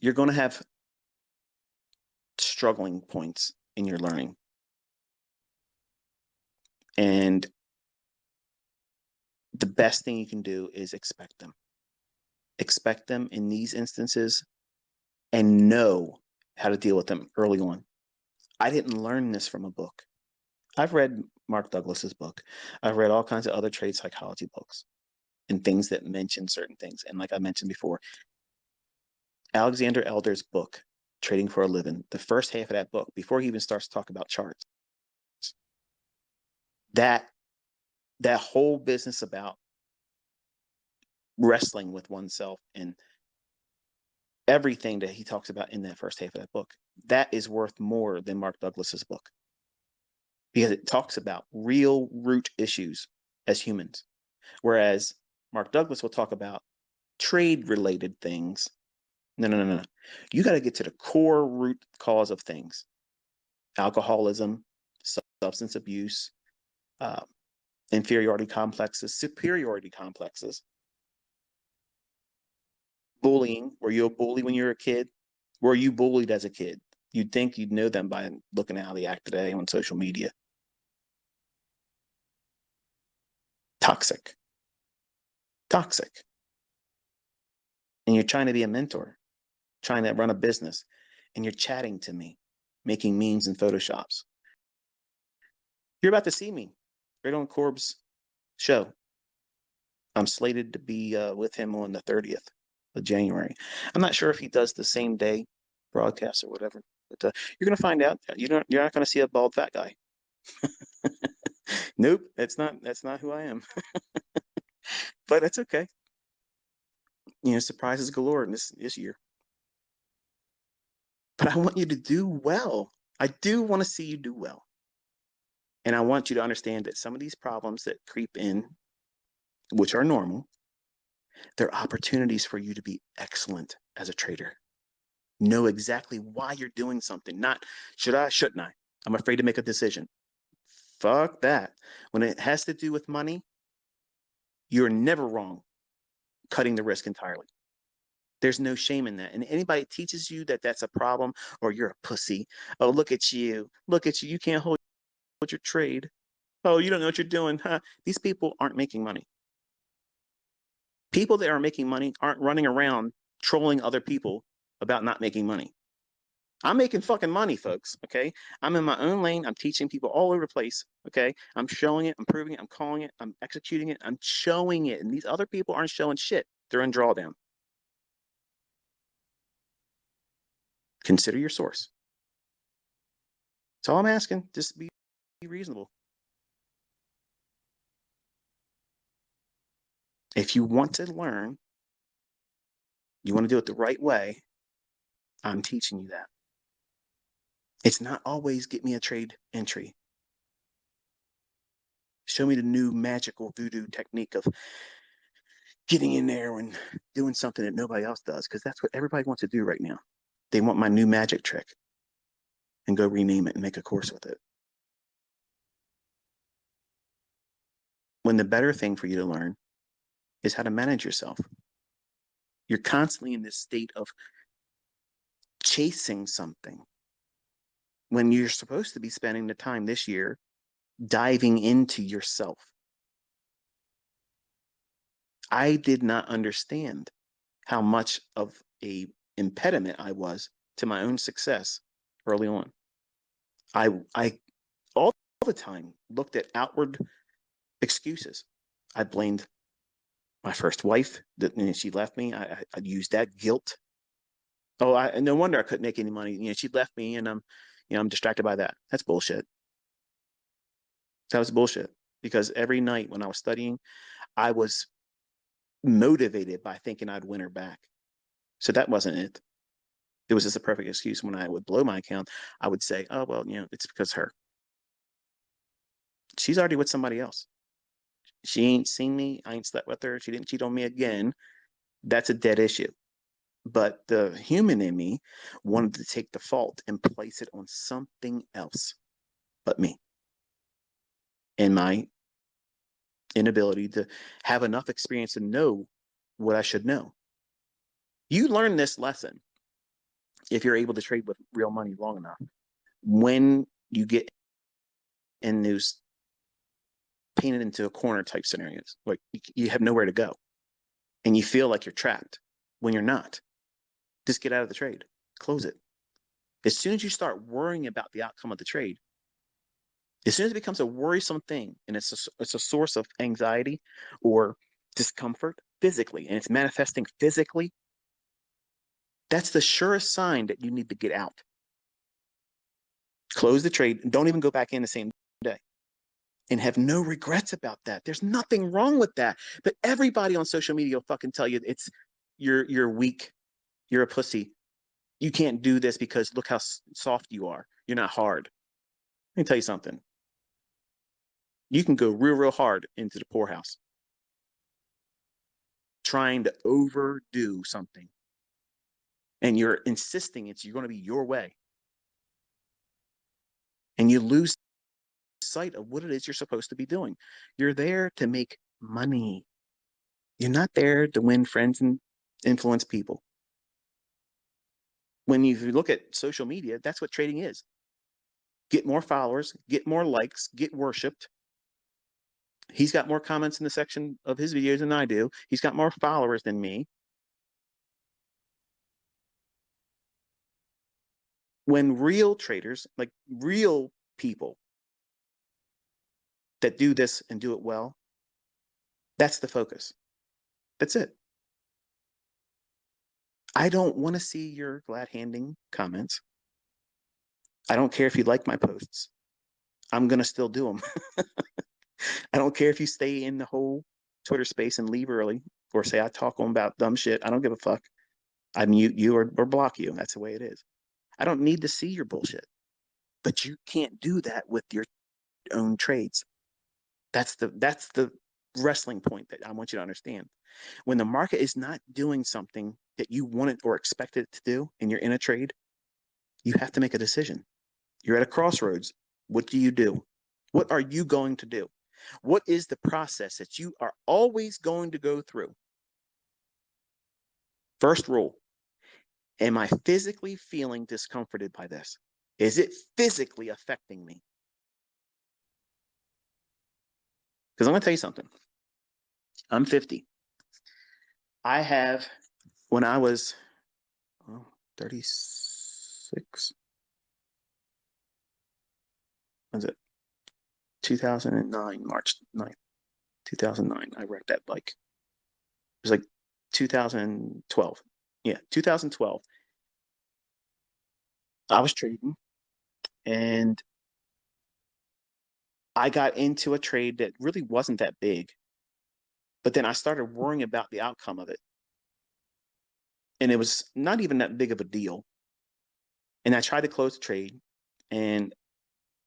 You're going to have struggling points in your learning. And the best thing you can do is expect them. Expect them in these instances and know how to deal with them early on. I didn't learn this from a book. I've read Mark Douglas's book. I've read all kinds of other trade psychology books and things that mention certain things. And like I mentioned before, Alexander Elder's book, Trading for a Living, the first half of that book, before he even starts to talk about charts, that whole business about wrestling with oneself and everything that he talks about in that first half of that book, that is worth more than Mark Douglas's book, because it talks about real root issues as humans. Whereas Mark Douglas will talk about trade related things. No. You got to get to the core root cause of things: alcoholism, substance abuse, inferiority complexes, superiority complexes, bullying. Were you a bully when you were a kid? Were you bullied as a kid? You'd think you'd know them by looking at how they act today on social media. Toxic. Toxic. And you're trying to be a mentor, trying to run a business, and you're chatting to me, making memes and Photoshops. You're about to see me right on Corb's show. I'm slated to be with him on the 30th of January. I'm not sure if he does the same day broadcast or whatever, but you're going to find out. You're not going to see a bald fat guy. Nope, that's not who I am. But that's okay. Surprises galore in this year. But I want you to do well. I do want to see you do well. And I want you to understand that some of these problems that creep in, which are normal, they're opportunities for you to be excellent as a trader. Know exactly why you're doing something. Not, should I, shouldn't I? I'm afraid to make a decision. Fuck that. When it has to do with money, you're never wrong cutting the risk entirely. There's no shame in that. And anybody teaches you that that's a problem or you're a pussy. Oh, look at you. Look at you. You can't hold your trade. Oh, you don't know what you're doing. Huh? These people aren't making money. People that are making money aren't running around trolling other people about not making money. I'm making fucking money, folks. Okay. I'm in my own lane. I'm teaching people all over the place. Okay. I'm showing it. I'm proving it. I'm calling it. I'm executing it. I'm showing it. And these other people aren't showing shit. They're in drawdown. Consider your source. That's all I'm asking. Just be reasonable. If you want to learn, you want to do it the right way, I'm teaching you that. It's not always get me a trade entry. Show me the new magical voodoo technique of getting in there and doing something that nobody else does, because that's what everybody wants to do right now. They want my new magic trick and go rename it and make a course with it. When the better thing for you to learn is how to manage yourself. You're constantly in this state of chasing something when you're supposed to be spending the time this year diving into yourself. I did not understand how much of a impediment I was to my own success early on. I all the time looked at outward excuses. I blamed my first wife that she left me. I used that guilt. Oh, no wonder I couldn't make any money. She left me, and I'm distracted by that. That's bullshit. That was bullshit. Because every night when I was studying, I was motivated by thinking I'd win her back. So that wasn't it. It was just a perfect excuse. When I would blow my account, I would say, oh, well, it's because her. She's already with somebody else. She ain't seen me. I ain't slept with her. She didn't cheat on me again. That's a dead issue. But the human in me wanted to take the fault and place it on something else but me, and my inability to have enough experience to know what I should know. You learn this lesson if you're able to trade with real money long enough. When you get in those painted into a corner type scenarios, like you have nowhere to go and you feel like you're trapped when you're not, just get out of the trade, close it. As soon as you start worrying about the outcome of the trade, as soon as it becomes a worrisome thing and it's a source of anxiety or discomfort physically, and it's manifesting physically, that's the surest sign that you need to get out. Close the trade and don't even go back in the same day. And have no regrets about that. There's nothing wrong with that. But everybody on social media will fucking tell you it's you're weak, you're a pussy. You can't do this because look how soft you are. You're not hard. Let me tell you something. You can go real hard into the poorhouse trying to overdo something. And you're insisting you're going to be your way. And you lose sight of what it is you're supposed to be doing. You're there to make money. You're not there to win friends and influence people. When you look at social media, that's what trading is. Get more followers, get more likes, get worshipped. He's got more comments in the section of his videos than I do. He's got more followers than me. When real traders, like real people that do this and do it well, that's the focus. That's it. I don't want to see your glad handing comments. I don't care if you like my posts. I'm going to still do them. I don't care if you stay in the whole Twitter space and leave early or say I talk on about dumb shit. I don't give a fuck. I mute you or block you. That's the way it is. I don't need to see your bullshit. But you can't do that with your own trades. That's the wrestling point that I want you to understand. When the market is not doing something that you wanted or expected it to do and you're in a trade, you have to make a decision. You're at a crossroads. What do you do? What are you going to do? What is the process that you are always going to go through? First rule, am I physically feeling discomforted by this? Is it physically affecting me? Because I'm going to tell you something. I'm 50. I have, when I was 36, was it 2009, March 9th, 2009, I wrecked that bike. It was like 2012. Yeah, 2012. I was trading and I got into a trade that really wasn't that big. But then I started worrying about the outcome of it. And it was not even that big of a deal. And I tried to close the trade and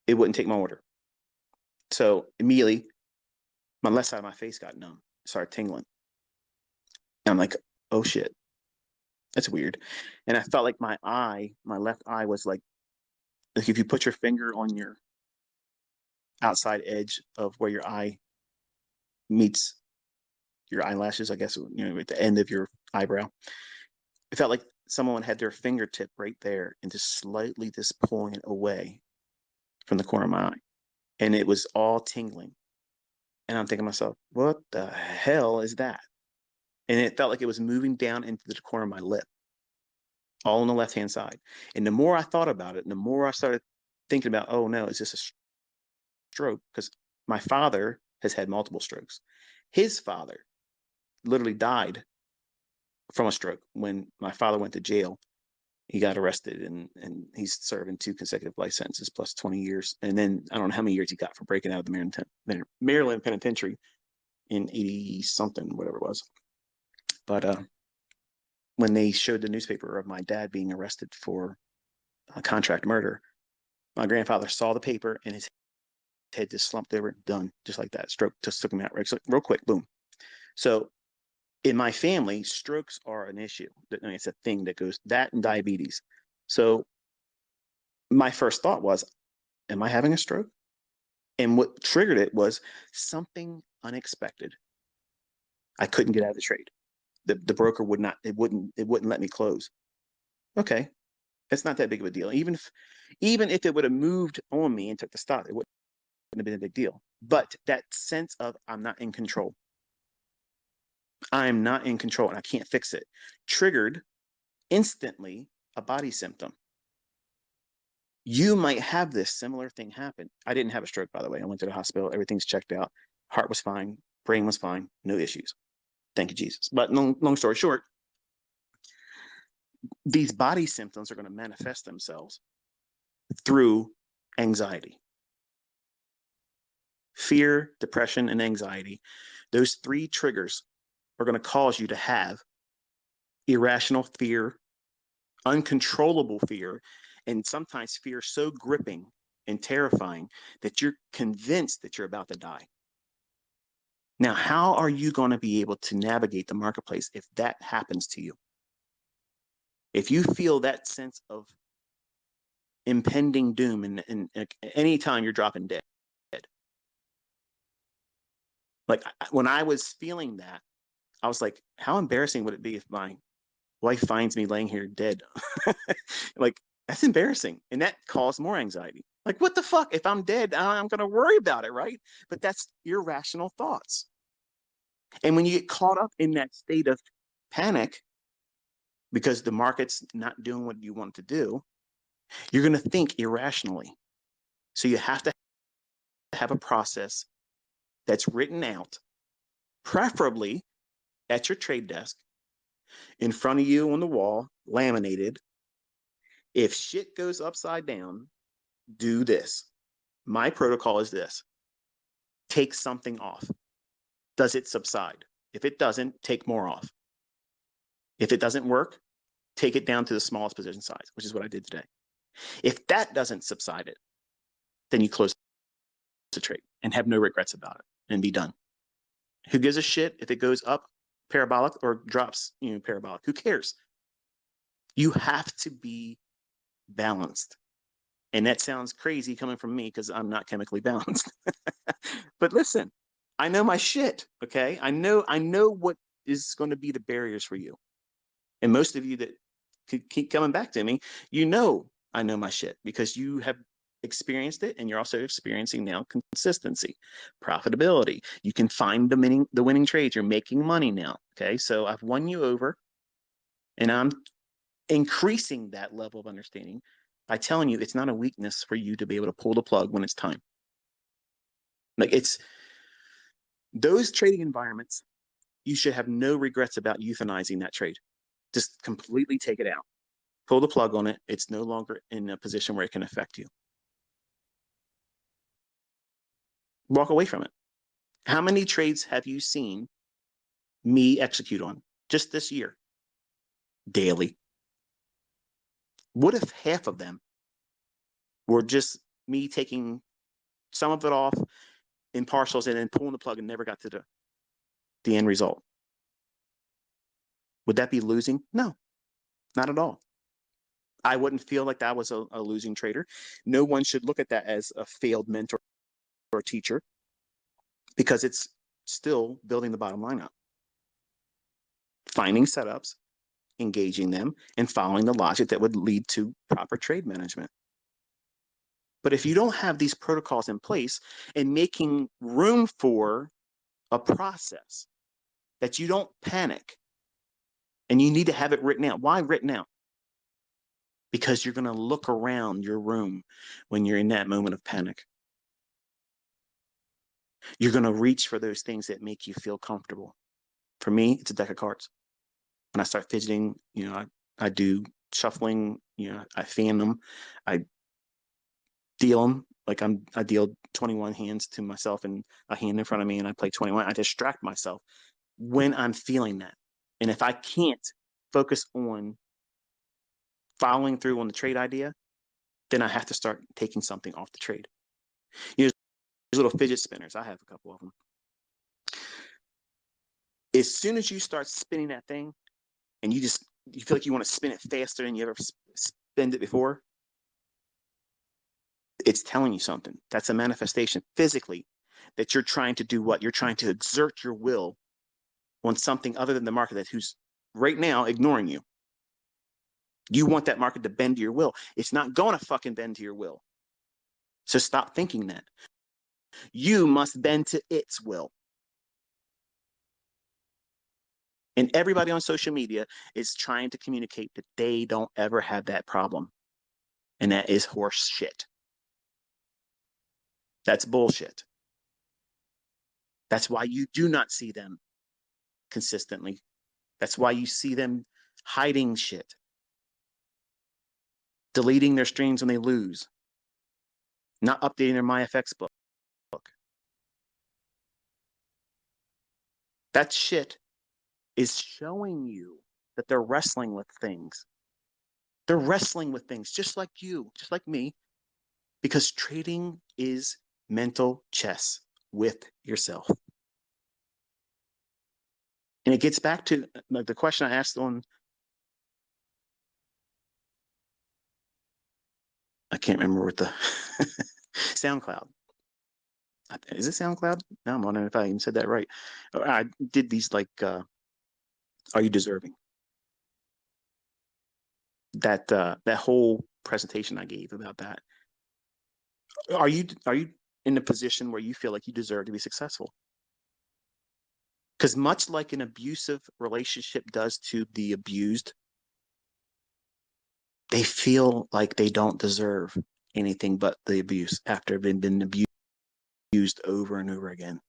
it wouldn't take my order. So immediately, my left side of my face got numb, started tingling. And I'm like, oh shit, that's weird. And I felt like my left eye was like if you put your finger on your outside edge of where your eye meets your eyelashes, I guess, at the end of your eyebrow. It felt like someone had their fingertip right there and just slightly just pulling it away from the corner of my eye. And it was all tingling. And I'm thinking to myself, what the hell is that? And it felt like it was moving down into the corner of my lip, all on the left hand side. And the more I thought about it, and the more I started thinking about, oh no, is this a stroke? Because my father has had multiple strokes. His father literally died from a stroke when my father went to jail. He got arrested and he's serving 2 consecutive life sentences plus 20 years. And then I don't know how many years he got for breaking out of the Maryland penitentiary in 80 something, whatever it was. But when they showed the newspaper of my dad being arrested for contract murder, my grandfather saw the paper and his head just slumped over, done, just like that. Stroke just took him out real quick, boom. So in my family, strokes are an issue. I mean, it's a thing that goes, that and diabetes. So my first thought was, am I having a stroke? And what triggered it was something unexpected. I couldn't get out of the trade. the broker would not, it wouldn't let me close. Okay, it's not that big of a deal. Even if it would have moved on me and took the stop, it wouldn't have been a big deal. But that sense of I'm not in control. I am not in control and I can't fix it triggered instantly a body symptom. You might have this similar thing happen. I didn't have a stroke, by the way. I went to the hospital. Everything's checked out. Heart was fine. Brain was fine. No issues. Thank you, Jesus. But long story short, these body symptoms are going to manifest themselves through anxiety. Fear, depression, and anxiety. Those three triggers are going to cause you to have irrational fear, uncontrollable fear, and sometimes fear so gripping and terrifying that you're convinced that you're about to die. Now, how are you going to be able to navigate the marketplace if that happens to you? If you feel that sense of impending doom and any time you're dropping dead, like when I was feeling that, I was like, how embarrassing would it be if my wife finds me laying here dead? Like, that's embarrassing. And that caused more anxiety. Like, what the fuck? If I'm dead, I'm going to worry about it, right? But that's irrational thoughts. And when you get caught up in that state of panic because the market's not doing what you want to do, you're going to think irrationally. So you have to have a process that's written out, preferably at your trade desk, in front of you on the wall, laminated. If shit goes upside down, do this. My protocol is this. Take something off. Does it subside? If it doesn't, take more off. If it doesn't work, take it down to the smallest position size, which is what I did today. If that doesn't subside it, then you close the trade and have no regrets about it and be done. Who gives a shit if it goes up parabolic or drops, parabolic? Who cares? You have to be balanced. And that sounds crazy coming from me because I'm not chemically balanced. But listen, I know my shit, okay? I know what is going to be the barriers for you. And most of you that could keep coming back to me, I know my shit because you have experienced it and you're also experiencing now consistency, profitability. You can find the winning trades. You're making money now, okay? So I've won you over and I'm increasing that level of understanding by telling you it's not a weakness for you to be able to pull the plug when it's time. Like it's those trading environments, you should have no regrets about euthanizing that trade. Just completely take it out. Pull the plug on it. It's no longer in a position where it can affect you. Walk away from it. How many trades have you seen me execute on just this year? Daily. What if half of them were just me taking some of it off in partials and then pulling the plug and never got to the end result? Would that be losing? No, not at all. I wouldn't feel like that was a losing trader. No one should look at that as a failed mentor or teacher because it's still building the bottom line up. Finding setups, engaging them, and following the logic that would lead to proper trade management. But if you don't have these protocols in place and making room for a process that you don't panic, and you need to have it written out. Why written out? Because you're going to look around your room when you're in that moment of panic. You're going to reach for those things that make you feel comfortable. For me, it's a deck of cards. When I start fidgeting, I do shuffling, I fan them, I deal them. Like I deal 21 hands to myself and a hand in front of me and I play 21. I distract myself when I'm feeling that. And if I can't focus on following through on the trade idea, then I have to start taking something off the trade. There's little fidget spinners. I have a couple of them. As soon as you start spinning that thing and you feel like you want to spin it faster than you ever spun it before, it's telling you something. That's a manifestation physically that you're trying to do what? You're trying to exert your will on something other than the market that who's right now ignoring you. You want that market to bend to your will. It's not going to fucking bend to your will. So stop thinking that. You must bend to its will. And everybody on social media is trying to communicate that they don't ever have that problem. And that is horse shit. That's bullshit. That's why you do not see them consistently. That's why you see them hiding shit, deleting their streams when they lose, not updating their MyFX book. That shit is showing you that they're wrestling with things. They're wrestling with things just like you, just like me, because trading is mental chess with yourself. And it gets back to like the question I asked on, I can't remember what the SoundCloud. Is it SoundCloud? No, I'm wondering if I even said that right. I did these like, are you deserving? That whole presentation I gave about that. Are you in a position where you feel like you deserve to be successful? Because much like an abusive relationship does to the abused, they feel like they don't deserve anything but the abuse after they've been abused over and over again.